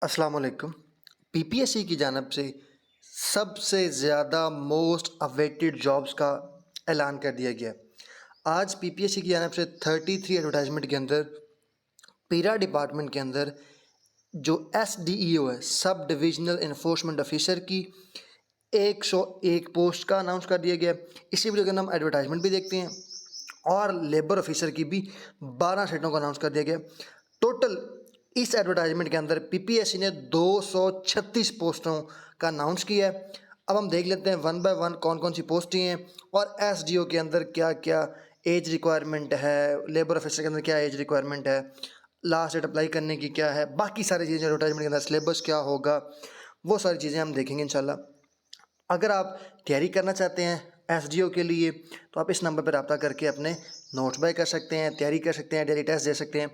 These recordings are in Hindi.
अस्सलाम वालेकुम। पीपीएससी की जानब से सबसे ज़्यादा मोस्ट अवेटेड जॉब्स का ऐलान कर दिया गया। आज पीपीएससी की जानब से 33 एडवर्टाइजमेंट के अंदर पीरा डिपार्टमेंट के अंदर जो एसडीईओ है, सब डिविजनल इन्फोर्समेंट ऑफिसर की 101 पोस्ट का अनाउंस कर दिया गया। इसी वीडियो के अंदर हम एडवर्टाइजमेंट भी देखते हैं और लेबर ऑफिसर की भी 12 सीटों को अनाउंस कर दिया गया। टोटल इस एडवर्टाइजमेंट के अंदर पीपीएससी ने 236 पोस्टों का अनाउंस किया है। अब हम देख लेते हैं वन बाय वन कौन कौन सी पोस्टें हैं और एसडीओ के अंदर क्या क्या एज रिक्वायरमेंट है, लेबर ऑफिसर के अंदर क्या एज रिक्वायरमेंट है, लास्ट डेट अप्लाई करने की क्या है, बाकी सारी चीज़ें एडवर्टाइजमेंट के अंदर सिलेबस क्या होगा, वो सारी चीज़ें हम देखेंगे इंशाल्लाह। अगर आप तैयारी करना चाहते हैं एसडीओ के लिए तो आप इस नंबर पर रब्ता करके अपने नोट्स बाय कर सकते हैं, तैयारी कर सकते हैं, डेली टेस्ट दे सकते हैं।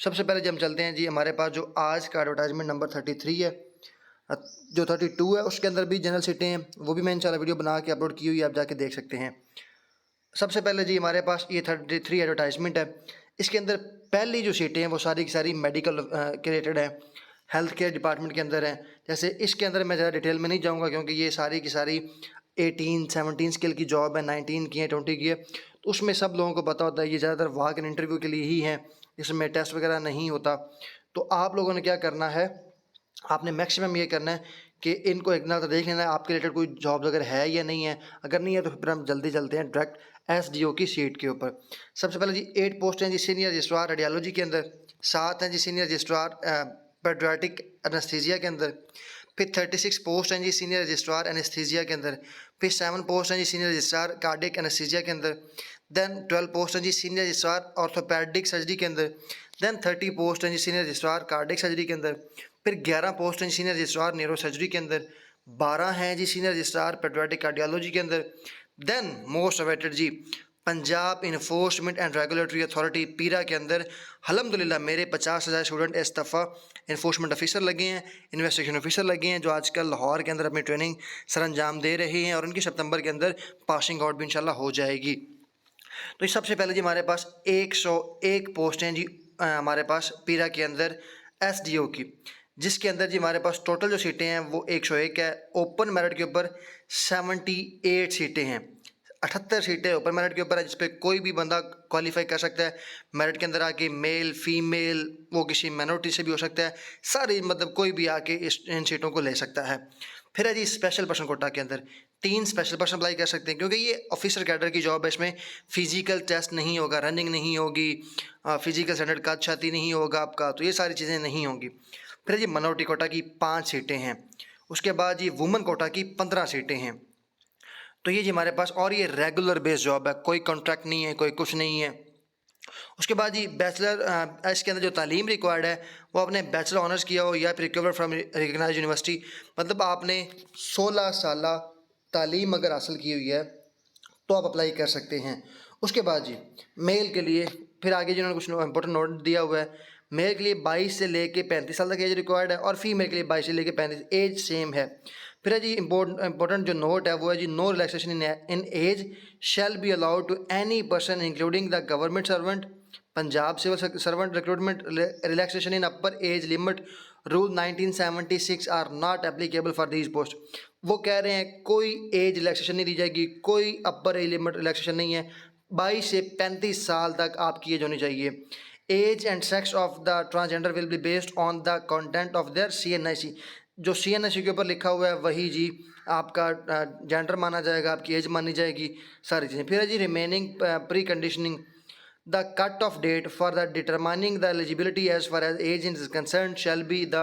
सबसे पहले जब हम चलते हैं जी, हमारे पास जो आज का एडवर्टाइजमेंट नंबर 33 है, जो 32 है उसके अंदर भी जनरल सीटें हैं, वो भी मैं इंशाल्लाह वीडियो बना के अपलोड की हुई है, आप जाके देख सकते हैं। सबसे पहले जी हमारे पास ये 33 एडवर्टाइजमेंट है। इसके अंदर पहली जो सीटें हैं वो सारी की सारी मेडिकल के रिलेटेड हैं, हेल्थ केयर डिपार्टमेंट के अंदर हैं। जैसे इसके अंदर मैं ज़्यादा डिटेल में नहीं जाऊंगा क्योंकि ये सारी की सारी 18-17 स्किल की जॉब है, 19 की है, 20 की है, तो उसमें सब लोगों को पता होता है ये ज़्यादातर वॉक इन इंटरव्यू के लिए ही है, इसमें टेस्ट वगैरह नहीं होता। तो आप लोगों ने क्या करना है, आपने मैक्सिमम ये करना है कि इनको एक ना तो देख लेना है आपके रिलेटेड कोई जॉब अगर है या नहीं है। अगर नहीं है तो फिर हम जल्दी चलते हैं डायरेक्ट एसडीओ की सीट के ऊपर। सबसे पहले जी 8 पोस्ट हैं जी सीनियर रजिस्ट्रार रेडियोलॉजी के अंदर, 7 हैं जी सीनियर रजिस्ट्रार पेडियाट्रिक एनेस्थीसिया के अंदर, फिर 36 पोस्ट हैं जी सीनियर रजिस्ट्रार एनेस्थीसिया के अंदर, फिर 7 पोस्ट हैं जी सीनियर रजिस्ट्रार कार्डियक एनेस्थीसिया के अंदर, देन 12 पोस्ट हैं जी सीनियर रजिस्ट्रार ऑर्थोपेडिक सर्जरी के अंदर, देन 30 पोस्ट हैं जी सीनियर रजिस्ट्रार कार्डियक सर्जरी के अंदर, फिर 11 पोस्ट हैं जी सीनियर रजिस्ट्रार न्यूरो सर्जरी के अंदर, 12 हैं जी सीनियर रजिस्ट्रार पेडियाट्रिक कार्डियोलॉजी के अंदर। देन मोस्ट अवेटेड जी Punjab enforcement and regulatory authority PERA के अंदर अल्हम्दुलिल्लाह मेरे 50,000 स्टूडेंट इस दफ़ा इन्फोर्समेंट ऑफिसर लगे हैं, इन्वेस्टिगेशन ऑफिसर लगे हैं, जो आजकल लाहौर के अंदर अपनी ट्रेनिंग सर अंजाम दे रहे हैं और उनकी सितंबर के अंदर पासिंग आउट भी इंशाल्लाह हो जाएगी। तो सबसे पहले जी हमारे पास 101 पोस्ट हैं जी हमारे पास पीरा के अंदर एसडीओ की, जिसके अंदर जी हमारे पास टोटल जो सीटें हैं वो 101 है। ओपन मेरिट के ऊपर 78 सीटें हैं, 78 सीटें ओपन मेरिट के ऊपर है, जिसपे कोई भी बंदा क्वालिफाई कर सकता है मेरिट के अंदर आके, मेल फीमेल, वो किसी माइनॉरिटी से भी हो सकता है, सारी मतलब कोई भी आके इन सीटों को ले सकता है। फिर है जी स्पेशल पर्सन कोटा के अंदर 3 स्पेशल पर्सन अप्लाई कर सकते हैं क्योंकि ये ऑफिसर कैडर की जॉब है, इसमें फिजिकल टेस्ट नहीं होगा, रनिंग नहीं होगी, फिजिकल स्टैंडर्ड का छाती नहीं होगा आपका, तो ये सारी चीज़ें नहीं होंगी। फिर जी माइनॉरिटी कोटा की 5 सीटें हैं, उसके बाद ये वुमेन कोटा की 15 सीटें हैं। तो ये जी हमारे पास, और ये रेगुलर बेस जॉब है, कोई कॉन्ट्रैक्ट नहीं है, कोई कुछ नहीं है। उसके बाद जी बैचलर, इसके अंदर जो तालीम रिक्वायर्ड है वो आपने बैचलर ऑनर्स किया हो या फिर रिकवर फ्रॉम रिकग्नाइज यूनिवर्सिटी, मतलब आपने 16 साल तालीम अगर हासिल की हुई है तो आप अप्लाई कर सकते हैं। उसके बाद जी मेल के लिए फिर आगे जिन्होंने कुछ इंपॉर्टेंट नोट दिया हुआ है, मेल के लिए 22 से लेके 35 साल तक एज रिक्वायर्ड है और फीमेल के लिए 22 से लेके 35 एज सेम है। फिर है जी इंपॉर्टेंट जो नोट है वो है जी no relaxation in age shall be allowed to any person including the government servant, Punjab civil servant recruitment relaxation in upper age limit rule 1976 are not applicable for these post. वो कह रहे हैं कोई एज रिलैक्सेशन नहीं दी जाएगी, कोई अपर एज लिमिट रिलैक्सेशन नहीं है, 22 से 35 साल तक आपकी एज होनी चाहिए। Age and sex of the transgender will be based on the content of their CNIC, जो सीएनआईसी के ऊपर लिखा हुआ है वही जी आपका जेंडर माना जाएगा, आपकी एज मानी जाएगी, सारी चीज़ें। फिर है जी remaining pre conditioning the cut-off date for the determining the eligibility as far as age is concerned shall be the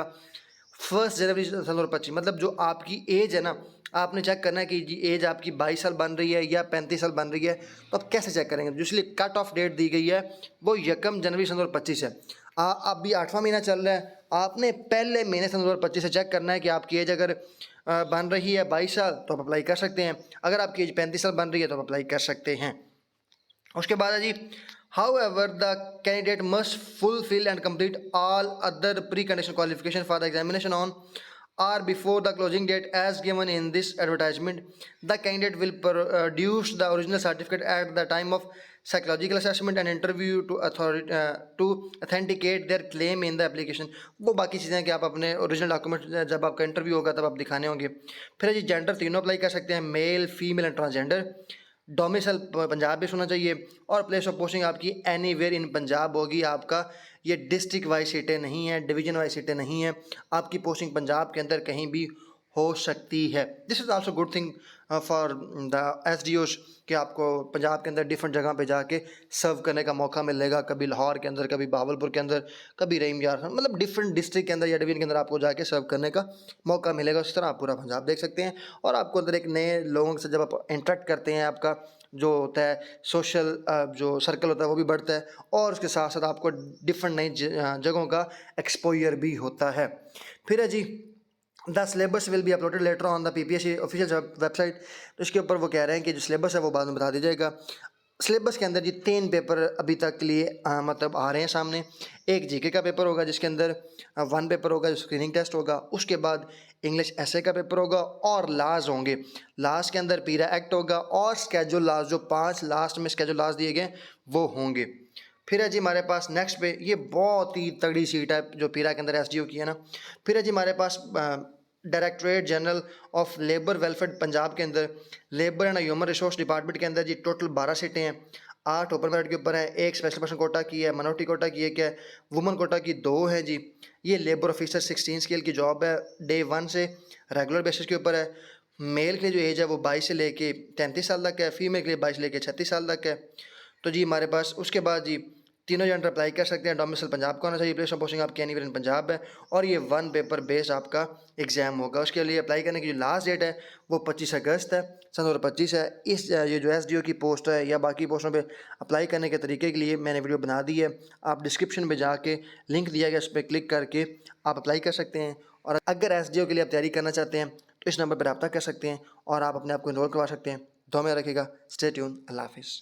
1 जनवरी 2025। मतलब जो आपकी एज है ना, आपने चेक करना है कि जी एज आपकी 22 साल बन रही है या 35 साल बन रही है, तो आप कैसे चेक करेंगे? जो इसलिए कट ऑफ डेट दी गई है वो 1 जनवरी 2025 है। अभी 8वां महीना चल रहा है, आपने पहले महीने 2025 से चेक करना है कि आपकी एज अगर बन रही है 22 साल तो आप अप्लाई कर सकते हैं, अगर आपकी एज 35 साल बन रही है तो आप अप्लाई कर सकते हैं। उसके बाद है जी however the candidate must fulfill and complete all other precondition qualification for the examination on or before the closing date as given in this advertisement. The candidate will produce the original certificate at the time of psychological assessment and interview to authority to authenticate their claim in the application. वो बाकी चीज़ें कि आप अपने ओरिजिनल डॉक्यूमेंट जब आपका इंटरव्यू होगा तब आप दिखाने होंगे। फिर जी जेंडर तीनों अप्लाई कर सकते हैं, male, female and transgender. Domicile Punjab base होना चाहिए और प्लेस ऑफ पोस्टिंग आपकी एनीवेयर इन पंजाब होगी। आपका ये डिस्ट्रिक्ट वाइज सीटें नहीं है, डिवीजन वाइज सीटें नहीं है, आपकी पोस्टिंग पंजाब के अंदर कहीं भी हो सकती है। This is also good thing for the SDOs कि आपको पंजाब के अंदर डिफरेंट जगह पे जाके सर्व करने का मौका मिलेगा, कभी लाहौर के अंदर, कभी बहावलपुर के अंदर, कभी रहीम यार, मतलब डिफरेंट डिस्ट्रिक्ट के अंदर या डिवीजन के अंदर आपको जाके सर्व करने का मौका मिलेगा। उस तरह आप पूरा पंजाब देख सकते हैं और आपको अंदर एक नए लोगों से जब आप इंटरेक्ट करते हैं, आपका जो होता है सोशल जो सर्कल होता है वो भी बढ़ता है और उसके साथ साथ आपको डिफरेंट नई जगहों का एक्सपोजर भी होता है। फिर है जी the syllabus will be uploaded later on the PPSC official website. तो इसके ऊपर वो कह रहे हैं कि जो सिलेबस है वो बाद में बता दिया जाएगा। सिलेबस के अंदर जी 3 पेपर अभी तक के लिए मतलब आ रहे हैं सामने। एक जीके का पेपर होगा जिसके अंदर 1 पेपर होगा जो स्क्रीनिंग टेस्ट होगा, उसके बाद इंग्लिश ऐसे का पेपर होगा और लाज होंगे। लास्ट के अंदर पीरा एक्ट होगा और स्केजुअल लाज जो 5 लास्ट में स्केजुअल लाज दिए गए वो होंगे। फिर है जी हमारे पास नेक्स्ट पे ये बहुत ही तगड़ी सीट है जो पीरा के अंदर एसडीओ की है ना। फिर है जी हमारे पास directorate general of labour welfare Punjab के अंदर labour and human resource department के अंदर जी टोटल 12 सीटें हैं। 8 ओपन मेरिट के ऊपर है, एक स्पेशल पर्सन कोटा की है, माइनॉरिटी कोटा की एक है, वुमन कोटा की 2 है जी। ये लेबर ऑफिसर 16 स्केल की जॉब है, डे 1 से रेगुलर बेसिस के ऊपर है। मेल के लिए जो एज है वो 22 से लेके 33 साल तक है, फीमेल के लिए 22 से लेके 36 साल तक है। तो जी हमारे पास उसके बाद जी तीनों जेंडर अप्लाई कर सकते हैं। डोमिसाइल पंजाब का होना चाहिए, प्लेस ऑफ पोस्टिंग आपकी एनीवेयर इन पंजाब है और ये 1 पेपर बेस्ड आपका एग्जाम होगा। उसके लिए अप्लाई करने की जो लास्ट डेट है वो 25 अगस्त है सन 2025 है। इस ये जो एसडीओ की पोस्ट है या बाकी पोस्टों पे अप्लाई करने के तरीके के लिए मैंने वीडियो बना दी है, आप डिस्क्रिप्शन में जाके लिंक दिया गया उस पर क्लिक करके आप अप्लाई कर सकते हैं। और अगर एसडीओ के लिए आप तैयारी करना चाहते हैं तो इस नंबर पर रब्ता कर सकते हैं और आप अपने आप को इनरोल करवा सकते हैं। दुआ में रखिएगा। Stay tune. अल्लाह हाफिज़।